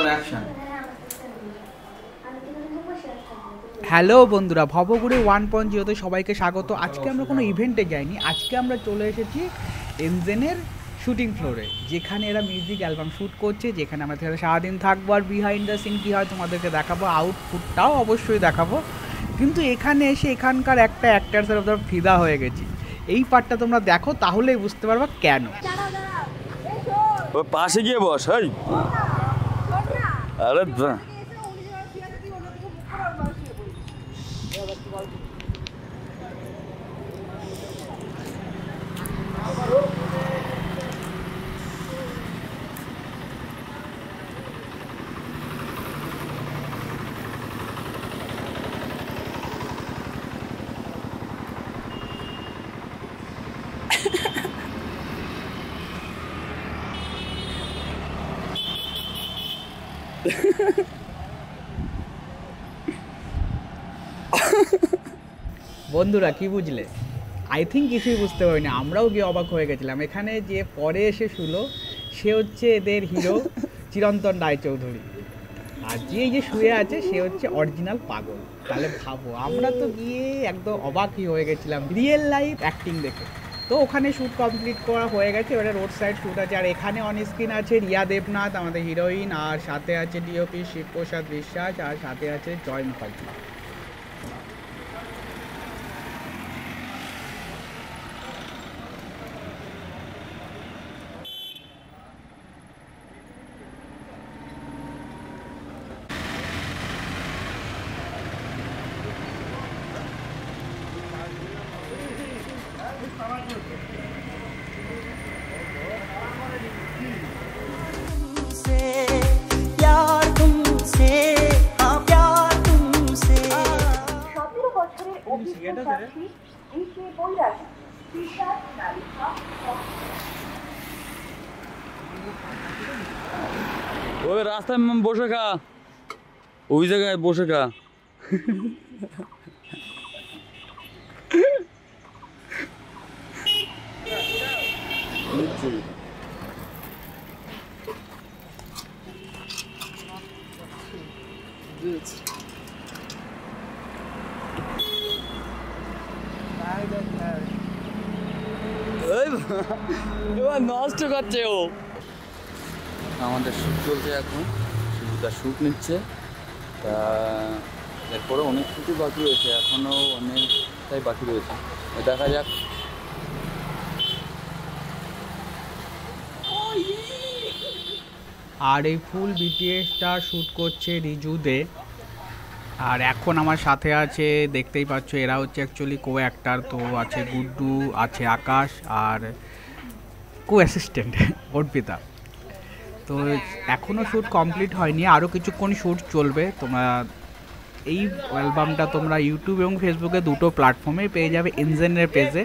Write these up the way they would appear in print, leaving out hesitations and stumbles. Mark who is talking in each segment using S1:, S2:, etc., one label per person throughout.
S1: চলো action.
S2: Hello বন্ধুরা, ভবঘুরে 1.0 সবাইকে স্বাগত। আজকে আমরা কোনো ইভেন্টে যাইনি, আজকে আমরা চলে এসেছি এনজেনের শুটিং ফ্লোরে, যেখানে এরা মিউজিক অ্যালবাম শ্যুট করছে, যেখানে আমরা সারাদিন থাকবো আর বিহাইন্ড দ্য সিন কী হয় তোমাদেরকে দেখাবো, আউটপুটটাও অবশ্যই দেখাবো। কিন্তু এখানে এসে এখানকার একটা অ্যাক্টার্সের ওপর ফিদা হয়ে গেছি। এই পার্টটা তোমরা দেখো, তাহলেই বুঝতে পারবা কেন।
S3: পাশে গিয়ে বস। আরে
S2: বন্ধুরা কি বুঝলে? আই থিঙ্ক কিছুই বুঝতে পারিনি, আমরাও গিয়ে অবাক হয়ে গেছিলাম। এখানে যে পরে এসে শুলো সে হচ্ছে এদের হিরো চিরন্তন রায়চৌধুরী, আর যে শুয়ে আছে সে হচ্ছে অরিজিনাল পাগল। তাহলে ভাবো, আমরা তো গিয়ে একদম অবাকই হয়ে গেছিলাম রিয়েল লাইফ অ্যাক্টিং দেখে। তো ওখানে শ্যুট কমপ্লিট করা হয়ে গেছে, ওটা রোড সাইড শ্যুট আছে। আর এখানে অন স্ক্রিন আছে রিয়া দেবনাথ আমাদের হিরোইন, আর সাথে আছে ডিওপি শিবপ্রসাদ বিশ্বাস, আর সাথে আছে জয় মুখার্জি।
S3: ওই রাস্তায় বসে খা, ওই জায়গায় বসে খা। নষ্ট করছে ও। আমাদের শ্যুট চলছে এখন, শুধুটা শ্যুট নিচ্ছে। তা এরপরে অনেক কিছু বাকি রয়েছে, এখনও অনেকটাই বাকি রয়েছে, দেখা যাক।
S2: আর এই ফুল বিটিএসটা শ্যুট করছে রিজু দে। আর এখন আমার সাথে আছে, দেখতেই পাচ্ছ, এরা হচ্ছে অ্যাকচুয়ালি কো অ্যাক্টার। তো আছে গুড্ডু, আছে আকাশ, আর কো অ্যাসিস্ট্যান্ট অর্পিতা। তো এখনও শ্যুট কমপ্লিট হয়নি, আরও কিছুক্ষণ শ্যুট চলবে। তোমরা এই অ্যালবামটা তোমরা ইউটিউব এবং ফেসবুকে দুটো প্ল্যাটফর্মে পেয়ে যাবে, এনজেনের পেজে।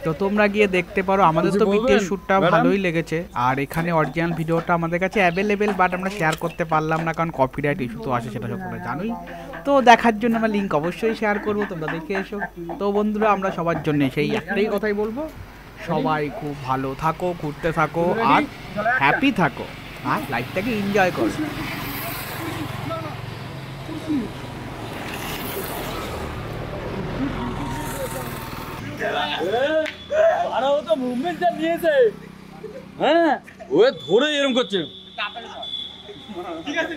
S2: তো তোমরা গিয়ে দেখতে পারো। আমাদের তো বিটিএস শ্যুটটা ভালোই লেগেছে, আর এখানে অরিজিনাল ভিডিওটা আমাদের কাছে অ্যাভেলেবেল, বাট আমরা শেয়ার করতে পারলাম না, কারণ কপিরাইট ইস্যু তো আসে, সেটা তোমরা জানোই। তো দেখার জন্য আমরা লিঙ্ক অবশ্যই শেয়ার করবো, তোমরা দেখে এসো। তো বন্ধুরা, আমরা সবার জন্য সেই একটাই কথাই বলবো, সবাই খুব ভালো থাকো, ঘুরতে থাকো, আর হ্যাপি থাকো, আর লাইফটাকে এনজয় করো।
S3: আরও তো মুভমেন্টটা নিয়েছে। হ্যাঁ, ও ধরে এরকম করছে। ঠিক আছে।